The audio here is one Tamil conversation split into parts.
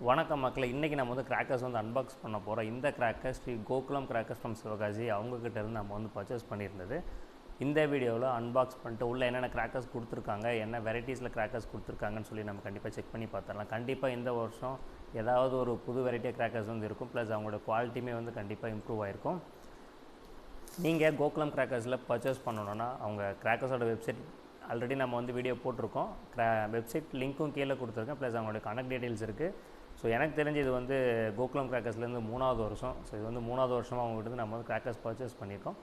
வணக்கம் மக்களே, இன்றைக்கி நம்ம வந்து கிராக்கர்ஸ் வந்து அன்பாக்ஸ் பண்ண போகிறோம். இந்த crackers Sri Gokulam crackers from Sivakasi அவங்கக்கிட்ட இருந்து நம்ம வந்து பர்ச்சேஸ் பண்ணியிருந்தது. இந்த வீடியோவில் அன்பாக்ஸ் பண்ணிட்டு உள்ளே என்னென்ன கிராக்கர்ஸ் கொடுத்துருக்காங்க, என்ன வெரைட்டிஸில் கிராக்கர்ஸ் கொடுத்துருக்காங்கன்னு சொல்லி நம்ம கண்டிப்பாக செக் பண்ணி பார்த்துடலாம். கண்டிப்பாக இந்த வருஷம் ஏதாவது ஒரு புது வெரைட்டியாக கிராக்கர்ஸ் வந்து இருக்கும். ப்ளஸ் அவங்களோட குவாலிட்டியுமே வந்து கண்டிப்பாக இம்ப்ரூவ் ஆகிருக்கும். நீங்கள் கோகுலம் கிராக்கர்ஸில் பர்ச்சேஸ் பண்ணணுன்னா அவங்க கிராக்கர்ஸோட வெப்சைட் ஆல்ரெடி நம்ம வந்து வீடியோ போட்டிருக்கோம். வெப்சைட் லிங்க்கும் கீழே கொடுத்துருக்கேன். ப்ளஸ் அவங்களோட கான்டாக்ட் டீட்டெயில்ஸ் இருக்குது. ஸோ எனக்கு தெரிஞ்சு இது வந்து கோகுலம் கிராக்கர்ஸ்லேருந்து 3வது வருஷம். ஸோ இது வந்து 3வது வருஷமாக அவங்ககிட்ட நம்ம வந்து கிராக்கர்ஸ் பர்ச்சேஸ் பண்ணியிருக்கோம்.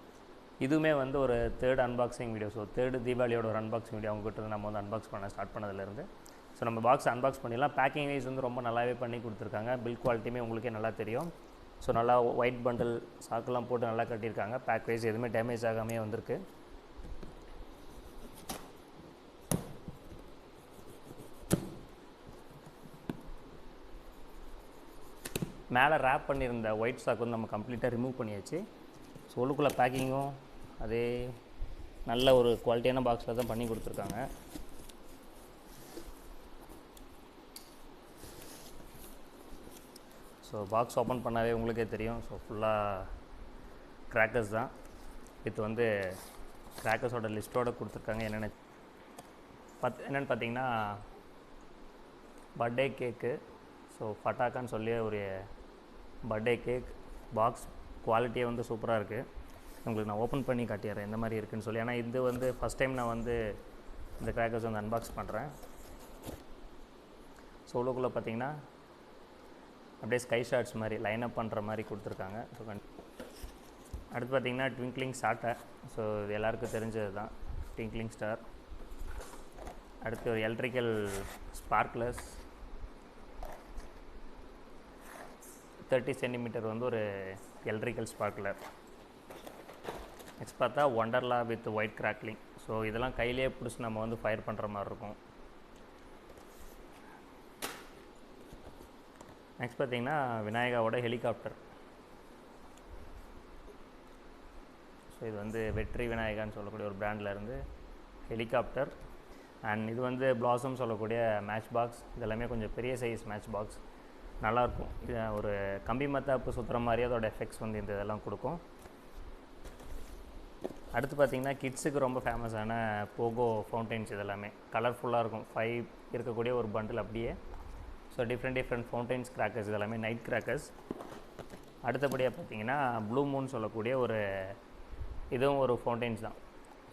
இதுவுமே வந்து ஒரு third unboxing video. So third தீபாவளியோட ஒரு அன்பாக்சிங் வீடியோ அவங்ககிட்ட நம்ம வந்து அன்பாக்ஸ் பண்ண ஸ்டார்ட் பண்ணதுலேருந்து. ஸோ நம்ம பாக்ஸ் அன்பாக்ஸ் பண்ணிடலாம். பேக்கிங் வைஸ் வந்து ரொம்ப நல்லாவே பண்ணி கொடுத்துருக்காங்க. பில் குவாலிட்டியுமே உங்களுக்கே நல்லா தெரியும். ஸோ நல்லா ஒயிட் பண்டில் சாக்கெல்லாம் போட்டு நல்லா கட்டியிருக்காங்க. பேக் வைஸ் எதுவுமே டேமேஜ் ஆகாமே வந்திருக்கு. மேலே ரேப் பண்ணியிருந்த ஒயிட் ஸ்டாக் வந்து நம்ம கம்ப்ளீட்டாக ரிமூவ் பண்ணியாச்சு. ஸோ உள்ளுக்குள்ளே பேக்கிங்கும் அதே நல்ல ஒரு குவாலிட்டியான பாக்ஸில் தான் பண்ணி கொடுத்துருக்காங்க. ஸோ பாக்ஸ் ஓப்பன் பண்ணாவே உங்களுக்கே தெரியும். ஸோ ஃபுல்லாக கிராக்கர்ஸ் தான். இது வந்து கிராக்கர்ஸோட லிஸ்ட்டோடு கொடுத்துருக்காங்க. என்னென்னு பார்த்தீங்கன்னா பர்த்டே கேக்கு, ஸோ ஃபட்டாக்கான்னு சொல்லி ஒரு பர்த்டே கேக் பாக்ஸ். குவாலிட்டியே வந்து சூப்பராக இருக்குது. உங்களுக்கு நான் ஓப்பன் பண்ணி காட்டிடுறேன் எந்த மாதிரி இருக்குதுன்னு சொல்லி. ஏன்னா இது வந்து ஃபஸ்ட் டைம் நான் வந்து இந்த கிராக்கர்ஸ் வந்து அன்பாக்ஸ் பண்ணுறேன். ஸோ உள்ளுக்குள்ளே பார்த்தீங்கன்னா அப்படியே ஸ்கை ஷாட்ஸ் மாதிரி லைன் அப் பண்ணுற மாதிரி கொடுத்துருக்காங்க. ஸோ அடுத்து பார்த்திங்கன்னா ட்விங்க்லிங் ஸ்டார்டர். ஸோ இது எல்லாருக்கும் தெரிஞ்சது தான், ட்விங்க்லிங் ஸ்டார். அடுத்து ஒரு எலக்ட்ரிக்கல் ஸ்பார்க்லர்ஸ் 30 சென்டிமீட்டர் வந்து ஒரு எலக்ட்ரிக்கல் ஸ்பார்க்லர். நெக்ஸ்ட் பார்த்தா Wonderla with white crackling. So இதெல்லாம் கையிலே பிடிச்சி நம்ம வந்து ஃபயர் பண்ணுற மாதிரி இருக்கும். நெக்ஸ்ட் பார்த்திங்கன்னா விநாயகாவோட ஹெலிகாப்டர். ஸோ இது வந்து வெற்றி விநாயகான்னு சொல்லக்கூடிய ஒரு பிராண்ட்லேருந்து ஹெலிகாப்டர். அண்ட் இது வந்து பிளாசம் சொல்லக்கூடிய மேட்ச் பாக்ஸ். இதெல்லாமே கொஞ்சம் பெரிய சைஸ் மேட்ச் பாக்ஸ், நல்லாயிருக்கும். இது ஒரு கம்பி மத்தாப்பு சுற்றுற மாதிரி அதோட எஃபெக்ட்ஸ் வந்து இந்த இதெல்லாம் கொடுக்கும். அடுத்து பார்த்திங்கன்னா கிட்ஸுக்கு ரொம்ப ஃபேமஸான போகோ ஃபவுண்டைன்ஸ். இதெல்லாமே கலர்ஃபுல்லாக இருக்கும். 5 இருக்கக்கூடிய ஒரு பண்டில் அப்படியே. So different fountains crackers. இதெல்லாமே நைட் கிராக்கர்ஸ். அடுத்தபடியாக பார்த்திங்கன்னா ப்ளூ மூன் சொல்லக்கூடிய ஒரு இதுவும் ஒரு ஃபவுண்டைன்ஸ் தான்.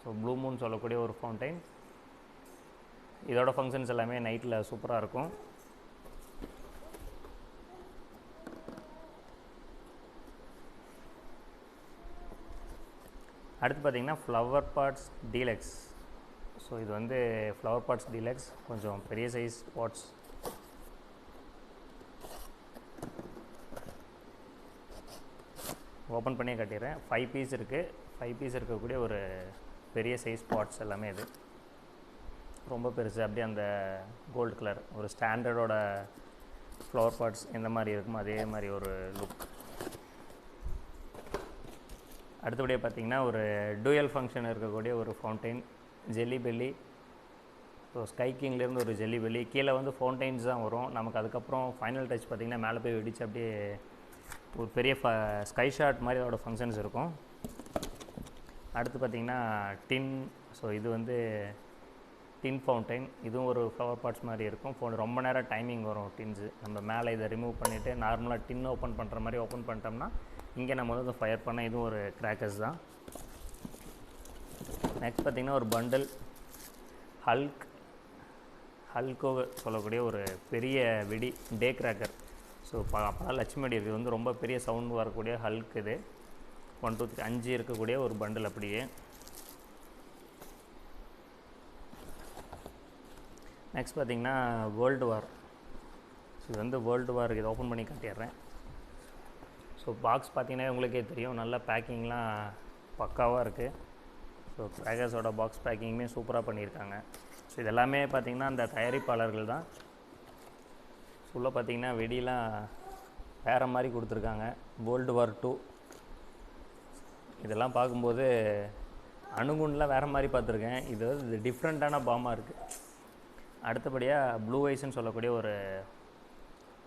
ஸோ ப்ளூ மூன் சொல்லக்கூடிய ஒரு ஃபவுண்டைன். இதோட ஃபங்க்ஷன்ஸ் எல்லாமே நைட்டில் சூப்பராக இருக்கும். அடுத்து பார்த்திங்கன்னா ஃப்ளவர் பாட்ஸ் டீலக்ஸ். ஸோ இது வந்து ஃப்ளவர் பாட்ஸ் டீலக்ஸ், கொஞ்சம் பெரிய சைஸ் பாட்ஸ். ஓப்பன் பண்ணி காட்டிடுறேன். 5 பீஸ் இருக்குது. 5 பீஸ் இருக்கக்கூடிய ஒரு பெரிய சைஸ் பாட்ஸ் எல்லாமே. இது ரொம்ப பெருசு. அப்படியே அந்த கோல்டு கலர் ஒரு ஸ்டாண்டர்டோட ஃப்ளவர் பாட்ஸ் எந்த மாதிரி இருக்குமோ அதே மாதிரி ஒரு லுக். அடுத்தபடியாக பார்த்திங்கன்னா ஒரு டூயல் ஃபங்க்ஷன் இருக்கக்கூடிய ஒரு fountain jelly belly. So sky கிங்லேருந்து ஒரு ஜெல்லி பெல்லி. கீழே வந்து ஃபவுண்டைன்ஸ் தான் வரும் நமக்கு. அதுக்கப்புறம் ஃபைனல் டச் பார்த்திங்கன்னா மேலே போய் வெடிச்சு அப்படியே ஒரு பெரிய ஸ்கை ஷாட் மாதிரி அதோட ஃபங்க்ஷன்ஸ் இருக்கும். அடுத்து பார்த்திங்கன்னா டின். ஸோ இது வந்து டின் ஃபவுண்டைன். இதுவும் ஒரு ஃப்ளவர் பாட்ஸ் மாதிரி இருக்கும். ரொம்ப நேரம் டைமிங் வரும் டின்ஸு. நம்ம மேலே இதை ரிமூவ் பண்ணிவிட்டு நார்மலாக டின் ஓப்பன் பண்ணுற மாதிரி ஓப்பன் பண்ணிட்டோம்னா இங்கே நம்ம வந்து ஃபயர் பண்ண இதுவும் ஒரு கிராக்கர்ஸ் தான். நெக்ஸ்ட் பார்த்திங்கன்னா ஒரு பண்டில் ஹல்கோ சொல்லக்கூடிய ஒரு பெரிய வெடி டே கிராக்கர். ஸோ அப்போலாம் லட்சுமி வெடி இருக்குது. வந்து ரொம்ப பெரிய சவுண்ட் வரக்கூடிய ஹல்க். இது 1 2 3 5 இருக்கக்கூடிய ஒரு பண்டில் அப்படியே. நெக்ஸ்ட் பார்த்திங்கன்னா வேர்ல்டு வார். ஸோ இது வந்து வேர்ல்டு வார். இதை ஓப்பன் பண்ணி காட்டிடுறேன். ஸோ பாக்ஸ் பார்த்திங்கன்னா உங்களுக்கே தெரியும், நல்லா பேக்கிங்லாம் பக்காவாக இருக்குது. ஸோ கிராக்கர்ஸோட பாக்ஸ் பேக்கிங்குமே சூப்பராக பண்ணியிருக்காங்க. ஸோ இதெல்லாமே பார்த்திங்கன்னா அந்த தயாரிப்பாளர்கள் தான். உள்ளே பார்த்திங்கன்னா வெடிலாம் வேறு மாதிரி கொடுத்துருக்காங்க. வேர்ல்டு வார் 2 இதெல்லாம் பார்க்கும்போது அணுகுண்டெலாம் வேறு மாதிரி பார்த்துருக்கேன். இது டிஃப்ரெண்ட்டான பாமாக இருக்குது. அடுத்தபடியாக ப்ளூ ஐஸ்ன்னு சொல்லக்கூடிய ஒரு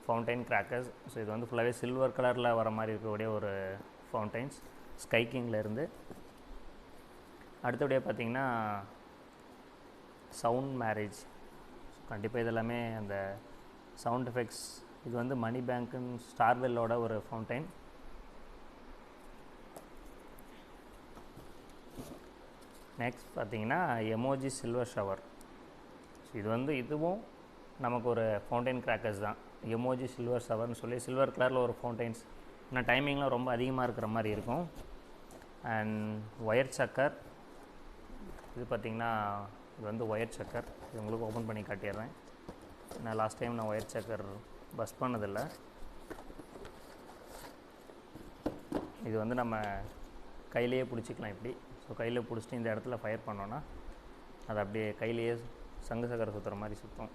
ஃபவுண்டைன் கிராக்கர்ஸ். ஸோ இது வந்து ஃபுல்லாகவே சில்வர் கலரில் வர மாதிரி இருக்கக்கூடிய ஒரு ஃபவுண்டைன்ஸ் ஸ்கை கிங்லேருந்து. அடுத்தபடியாக பார்த்திங்கன்னா சவுண்ட் மேரேஜ். கண்டிப்பாக இதெல்லாமே அந்த சவுண்ட் எஃபெக்ட்ஸ். இது வந்து மணி பேங்க்குன்னு ஸ்டார்வெல்லோட ஒரு ஃபவுண்டைன். நெக்ஸ்ட் பார்த்திங்கன்னா எமோஜி சில்வர் ஷவர். ஸோ இது வந்து இதுவும் நமக்கு ஒரு ஃபவுண்டைன் கிராக்கர்ஸ் தான். எமோஜி சில்வர் ஷவர்னு சொல்லி சில்வர் கலரில் ஒரு ஃபவுண்டைன்ஸ். ஆனால் டைமிங்லாம் ரொம்ப அதிகமாக இருக்கிற மாதிரி இருக்கும். அண்ட் ஒயர் சக்கர். இது பார்த்திங்கன்னா இது வந்து ஒயர் சக்கர். இது உங்களுக்கு ஓப்பன் பண்ணி காட்டிடுறேன். நான் லாஸ்ட் டைம் நான் ஒயர் சக்கர் பஸ் பண்ணதில்லை. இது வந்து நம்ம கையிலேயே பிடிச்சிக்கலாம் இப்படி. ஸோ கையில் பிடிச்சிட்டு இந்த இடத்துல ஃபயர் பண்ணோன்னா அது அப்படியே கையிலேயே சங்கு சக்கரை சுற்றுற மாதிரி சுற்றும்.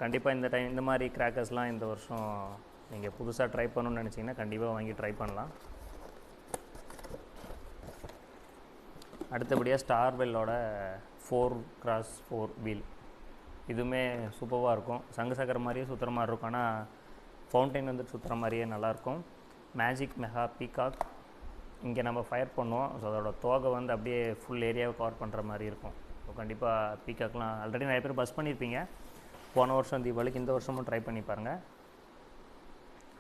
கண்டிப்பாக இந்த மாதிரி கிராக்கர்ஸ்லாம் இந்த வருஷம் நீங்கள் புதுசாக ட்ரை பண்ணணுன்னு நினச்சிங்கன்னா கண்டிப்பாக வாங்கி ட்ரை பண்ணலாம். அடுத்தபடியாக ஸ்டார்வெல்லோட 4x4 வீல். இதுவுமே சூப்பராக இருக்கும். சங்கு சக்கரை மாதிரியே சுற்றுற மாதிரி இருக்கும். ஆனால் ஃபவுண்டைன் வந்து சுற்றுற மாதிரியே நல்லாயிருக்கும். Magic mega peacock. இங்கே நம்ம ஃபயர் பண்ணுவோம். ஸோ அதோட தோகை வந்து அப்படியே ஃபுல் ஏரியாவை கவர் பண்ணுற மாதிரி இருக்கும். ஸோ கண்டிப்பாக பீகாக்லாம் ஆல்ரெடி நிறைய பேர் பஸ் பண்ணியிருப்பீங்க. போன வருஷம் தீபாவளிக்கு, இந்த வருஷமும் ட்ரை பண்ணி பாருங்கள்.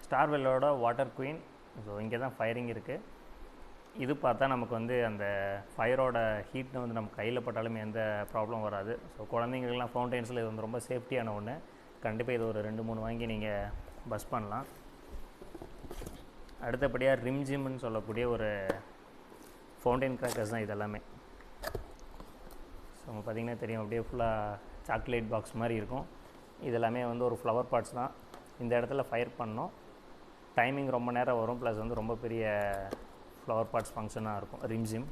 ஸ்டார்வெல்லோட வாட்டர் குயின். ஸோ இங்கே தான் ஃபயரிங் இருக்குது. இது பார்த்தா நமக்கு வந்து அந்த ஃபயரோட ஹீட்னு வந்து நம்ம கையில் பட்டாலுமே எந்த ப்ராப்ளம் வராது. ஸோ குழந்தைங்களுக்குலாம் ஃபவுண்டைன்ஸில் இது வந்து ரொம்ப சேஃப்டியான ஒன்று. கண்டிப்பாக இது ஒரு 2-3 வாங்கி நீங்கள் பஸ் பண்ணலாம். அடுத்தபடியாக ரிம்ஜிம்னு சொல்லக்கூடிய ஒரு ஃபவுண்டைன் கிராக்கர்ஸ் தான் இதெல்லாமே. ஸோ உங்களுக்கு பார்த்திங்கன்னா தெரியும், அப்படியே ஃபுல்லாக சாக்லேட் பாக்ஸ் மாதிரி இருக்கும். இதெல்லாமே வந்து ஒரு ஃப்ளவர் பாட்ஸ் தான். இந்த இடத்துல ஃபயர் பண்ணோம். டைமிங் ரொம்ப நேரம் வரும். ப்ளஸ் வந்து ரொம்ப பெரிய ஃப்ளவர் பாட்ஸ் ஃபங்க்ஷனாக இருக்கும் ரிம்ஜிம்.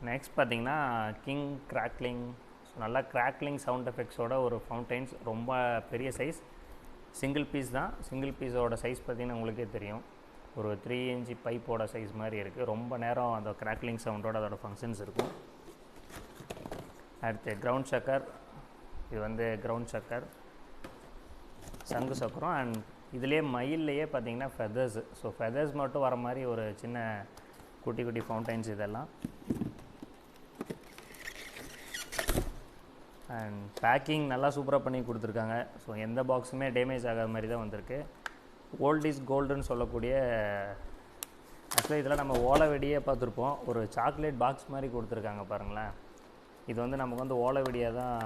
நெக்ஸ்ட் பார்த்திங்கன்னா கிங் கிராக்லிங். ஸோ நல்லா கிராக்லிங் சவுண்ட் எஃபெக்ட்ஸோட ஒரு ஃபவுண்டைன்ஸ். ரொம்ப பெரிய சைஸ், சிங்கிள் பீஸ் தான். சிங்கிள் பீஸோட சைஸ் பார்த்திங்கன்னா உங்களுக்கே தெரியும், ஒரு 3 இன்ச் பைப்போட சைஸ் மாதிரி இருக்குது. ரொம்ப நேரம் அந்த கிராக்லிங் சவுண்டோட அதோட ஃபங்க்ஷன்ஸ் இருக்கும். அடுத்து கிரவுண்ட் சக்கர். இது வந்து கிரவுண்ட் சக்கர், சங்கு சக்கரம். அண்ட் இதிலே மயில்லையே பார்த்திங்கன்னா ஃபெதர்ஸ். ஸோ ஃபெதர்ஸ் மட்டும் வர மாதிரி ஒரு சின்ன குட்டி குட்டி ஃபவுண்டைன்ஸ் இதெல்லாம். அண்ட் பேக்கிங் நல்லா சூப்பராக பண்ணி கொடுத்துருக்காங்க. ஸோ எந்த பாக்ஸுமே டேமேஜ் ஆகாத மாதிரி தான் வந்திருக்கு. ஓல்ட் இஸ் கோல்டுன்னு சொல்லக்கூடிய, ஆக்சுவலாக இதெல்லாம் நம்ம ஓலை வெடியே பார்த்துருப்போம். ஒரு சாக்லேட் பாக்ஸ் மாதிரி கொடுத்துருக்காங்க பாருங்களேன். இது வந்து நமக்கு வந்து ஓலை வெடியாக தான்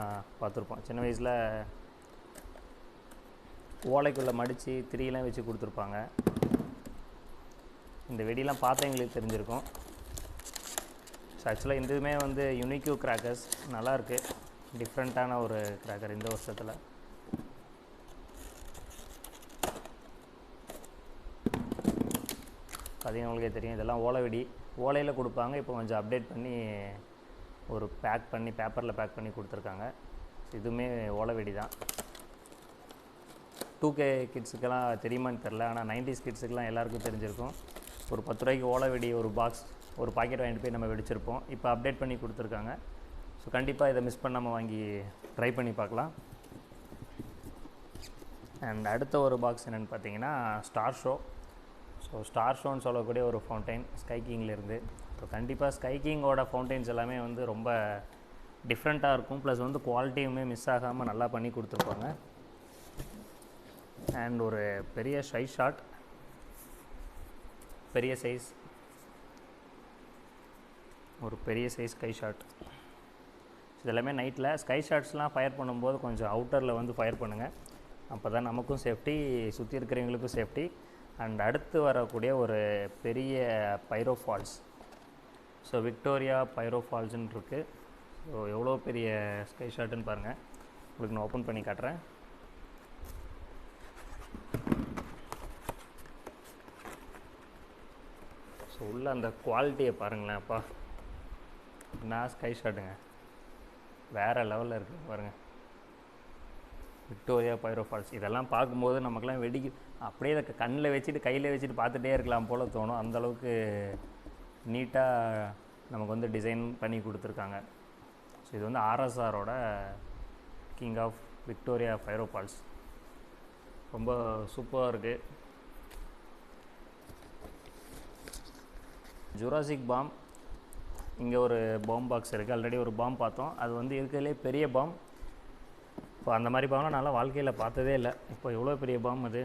பார்த்துருப்போம். சின்ன வயசில் ஓலைக்குள்ளே மடித்து திரியெல்லாம் வச்சு கொடுத்துருப்பாங்க. இந்த வெடியெலாம் பார்த்தா எங்களுக்கு தெரிஞ்சிருக்கும். ஸோ ஆக்சுவலாக இதுவுமே வந்து யூனிக்யூ கிராக்கர்ஸ். நல்லாயிருக்கு, டிஃப்ரெண்ட்டான ஒரு கிராக்கர் இந்த வருஷத்தில். பார்த்தீங்கன்னா உங்களுக்கே தெரியும், இதெல்லாம் ஓலை வெடி. ஓலையில் கொடுப்பாங்க. இப்போ கொஞ்சம் அப்டேட் பண்ணி ஒரு பேக் பண்ணி பேப்பரில் பேக் பண்ணி கொடுத்துருக்காங்க. இதுவுமே ஓலை வெடி தான். 2K கிட்ஸுக்கெல்லாம் தெரியுமான்னு தெரில, ஆனால் 90s கிட்ஸுக்கெலாம் எல்லாேருக்கும் தெரிஞ்சிருக்கும். ஒரு 10 ரூபாய்க்கு ஓலை வெடி ஒரு பாக்ஸ், ஒரு பாக்கெட் வாங்கிட்டு போய் நம்ம வெடிச்சிருப்போம். இப்போ அப்டேட் பண்ணி கொடுத்துருக்காங்க. ஸோ கண்டிப்பாக இதை மிஸ் பண்ணாமல் வாங்கி ட்ரை பண்ணி பார்க்கலாம். அண்ட் அடுத்த ஒரு பாக்ஸ் என்னென்னு பார்த்தீங்கன்னா ஸ்டார் ஷோ. ஸோ ஸ்டார் ஷோன்னு சொல்லக்கூடிய ஒரு ஃபவுண்டைன் ஸ்கை கிங்லேருந்து. ஸோ கண்டிப்பாக ஸ்கை கிங்கோட ஃபவுண்டைன்ஸ் எல்லாமே வந்து ரொம்ப டிஃப்ரெண்ட்டாக இருக்கும். ப்ளஸ் வந்து குவாலிட்டியுமே மிஸ் ஆகாமல் நல்லா பண்ணி கொடுத்துருப்பாங்க. அண்ட் ஒரு பெரிய ஷை ஷாட், பெரிய சைஸ், ஒரு பெரிய சைஸ் ஸ்கை ஷாட். இதெல்லாமே நைட்டில் ஸ்கை ஷாட்ஸ்லாம் ஃபயர் பண்ணும்போது கொஞ்சம் அவுட்டரில் வந்து ஃபயர் பண்ணுங்கள். அப்போ தான் நமக்கும் சேஃப்டி, சுற்றி இருக்கிறவங்களுக்கும் சேஃப்டி. அண்ட் அடுத்து வரக்கூடிய ஒரு பெரிய பைரோ ஃபால்ஸ். ஸோ விக்டோரியா பைரோ ஃபால்ஸ்ன்னு இருக்குது. ஸோ எவ்வளோ பெரிய ஸ்கை ஷாட்டுன்னு பாருங்கள். உங்களுக்கு நான் ஓப்பன் பண்ணி காட்டுறேன். ஸோ உள்ள அந்த குவாலிட்டியை பாருங்களேன். அப்பா நான் ஸ்கை ஷாட்டுங்க, வேறு லெவலில் இருக்குது பாருங்கள். விக்டோரியா பைரோ ஃபால்ஸ் இதெல்லாம் பார்க்கும்போது நமக்குலாம் வெடிக்கு அப்படியே அதை கண்ணில் வச்சுட்டு கையில் வச்சுட்டு பார்த்துட்டே இருக்கலாம் போல் தோணும். அந்தளவுக்கு நீட்டாக நமக்கு வந்து டிசைன் பண்ணி கொடுத்துருக்காங்க. ஸோ இது வந்து ஆர்எஸ்ஆரோட கிங் ஆஃப் விக்டோரியா ஃபைரோபால்ஸ். ரொம்ப சூப்பராக இருக்குது. Jurassic bomb. இங்கே ஒரு பாம் பாக்ஸ் இருக்குது. ஆல்ரெடி ஒரு பாம் பார்த்தோம். அது வந்து இருக்கிறதுலே பெரிய பாம். இப்போ அந்த மாதிரி பாம்லாம் நல்லா வாழ்க்கையில் பார்த்ததே இல்லை. இப்போ எவ்வளோ பெரிய பாம் அது.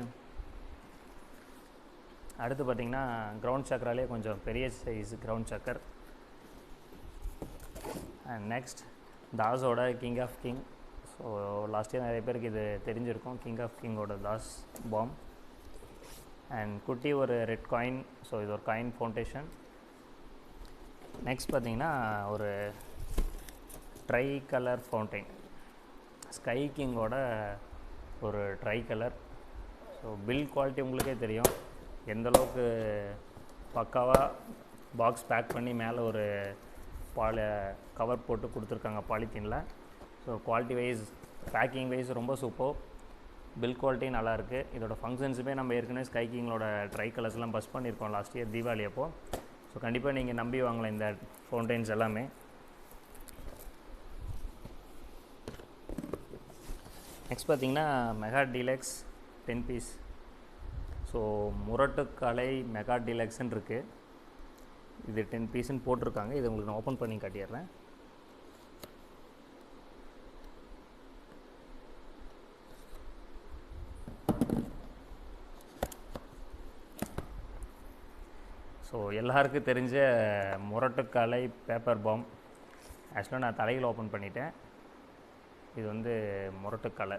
அடுத்து பார்த்திங்கன்னா கிரவுண்ட் சக்கராலே கொஞ்சம் பெரிய size ground chakkar. And next தாஸோட king of king. So last year நிறைய பேருக்கு இது தெரிஞ்சிருக்கும். கிங் ஆஃப் கிங்கோட தாஸ் பாம். அண்ட் குட்டி ஒரு ரெட் காயின். ஸோ இது ஒரு காயின் ஃபவுண்டேஷன். நெக்ஸ்ட் பார்த்திங்கன்னா ஒரு ட்ரை கலர் ஃபவுண்டைன். ஸ்கை கிங்கோட ஒரு try colour. So bill quality உங்களுக்கே தெரியும் எந்தளவுக்கு பக்காவாக பாக்ஸ் பேக் பண்ணி மேலே ஒரு கவர் போட்டு கொடுத்துருக்காங்க பாலித்தீனில். So quality wise packing wise ரொம்ப சூப்பர். பில் குவாலிட்டி நல்லாயிருக்கு. இதோட ஃபங்க்ஷன்ஸுமே நம்ம ஏற்கனவே ஸ்கை கிங்களோட ட்ரை கலர்ஸ்லாம் பஸ் பண்ணியிருக்கோம் லாஸ்ட் இயர் தீபாவளி அப்போது. ஸோ கண்டிப்பாக நீங்கள் நம்பி வாங்கலாம் இந்த ஃபவுண்டைன்ஸ் எல்லாமே. நெக்ஸ்ட் பார்த்திங்கன்னா மெகா டீலக்ஸ் 10 பீஸ். ஸோ முரட்டுக்கலை மெகா டீலக்ஸ்ன்னு இருக்குது. இது 10 பீஸ்ன்னு போட்டிருக்காங்க. இது உங்களுக்கு நான் ஓப்பன் பண்ணி காட்டிடுறேன். ஸோ எல்லாருக்கும் தெரிஞ்ச முரட்டுக்கலை பேப்பர் பாம். ஆக்சுவலாக நான் தலையில் ஓப்பன் பண்ணிட்டேன். இது வந்து முரட்டுக்கலை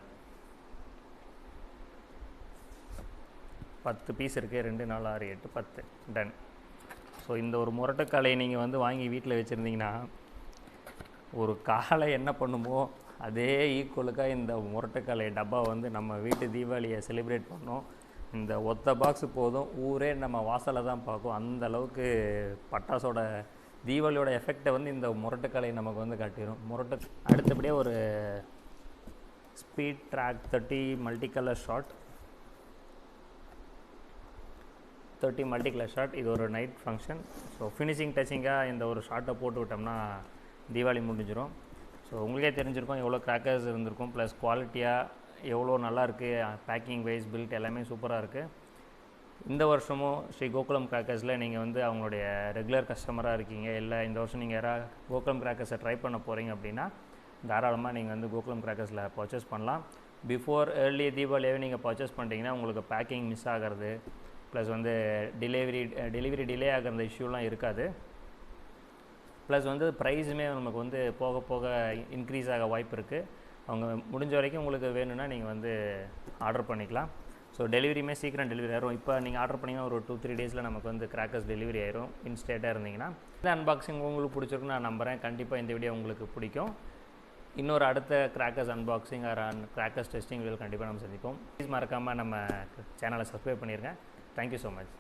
10 பீஸ் இருக்குது. 2 4 6 8 10 டன். ஸோ இந்த ஒரு முரட்டுக்கலையை நீங்கள் வந்து வாங்கி வீட்டில் வச்சுருந்தீங்கன்னா ஒரு காலை என்ன பண்ணுமோ அதே ஈக்குவலுக்காக இந்த முரட்டுக்கலை டப்பா வந்து நம்ம வீட்டு தீபாவளியை செலிப்ரேட் பண்ணோம். இந்த ஒத்த பாக்ஸ் போதும், ஊரே நம்ம வாசலை தான் பார்க்கும். அந்த அளவுக்கு பட்டாசோட தீபாவளியோட எஃபெக்டை வந்து இந்த முரட்டுக்கலை நமக்கு வந்து காட்டிடும். அடுத்தபடியே ஒரு speed track 30 multi colour shot. 30 multi colour shot. இது ஒரு நைட் ஃபங்க்ஷன். ஸோ ஃபினிஷிங் டச்சிங்காக இந்த ஒரு ஷார்ட்டை போட்டு விட்டோம்னா தீபாவளி முடிஞ்சிடும். ஸோ உங்களுக்கே தெரிஞ்சிருக்கும் எவ்வளோ கிராக்கர்ஸ் இருந்திருக்கும், ப்ளஸ் குவாலிட்டியாக எவ்வளோ நல்லாயிருக்கு. பேக்கிங் வைஸ் பில்ட் எல்லாமே சூப்பராக இருக்குது. இந்த வருஷமும் ஸ்ரீ கோகுலம் கிராக்கர்ஸில் நீங்கள் வந்து அவங்களுடைய ரெகுலர் கஸ்டமராக இருக்கீங்க, இல்லை இந்த வருஷம் நீங்கள் யாராவது கோகுலம் கிராக்கர்ஸை ட்ரை பண்ண போகிறீங்க அப்படின்னா தாராளமாக நீங்கள் வந்து கோகுலம் கிராக்கர்ஸில் பர்ச்சேஸ் பண்ணலாம். பிஃபோர் ஏர்லி தீபாவளியாகவே நீங்கள் பர்ச்சேஸ் பண்ணிட்டீங்கன்னா உங்களுக்கு பேக்கிங் மிஸ் ஆகிறது, ப்ளஸ் வந்து டெலிவரி டிலே ஆகிற அந்த இஷ்யூலாம் இருக்காது. ப்ளஸ் வந்து ப்ரைஸுமே நமக்கு வந்து போக போக இன்க்ரீஸ் ஆக வாய்ப்பு இருக்குது. அவங்க முடிஞ்ச வரைக்கும் உங்களுக்கு வேணும்னா நீங்கள் வந்து ஆர்டர் பண்ணிக்கலாம். ஸோ டெலிவரியுமே சீக்கிரம் டெலிவரி ஆயிரும். இப்போ நீங்கள் ஆர்டர் பண்ணிங்கன்னா ஒரு 2-3 டேஸில் நமக்கு வந்து கிராக்கர்ஸ் டெலிவரி ஆயிரும் இன்ஸ்டேட்டாக இருந்தீங்கன்னா. இந்த அன்பாக்சிங் உங்களுக்கு பிடிச்சிருக்குன்னு நான் நம்புகிறேன். கண்டிப்பாக இந்த வீடியோ உங்களுக்கு பிடிக்கும். இன்னொரு அடுத்த crackers unboxing or crackers testing video கண்டிப்பாக நம்ம சந்திப்போம். ப்ளீஸ் மறக்காமல் நம்ம சேனலை சப்ஸ்கிரைப் பண்ணிடுங்க. Thank you so much.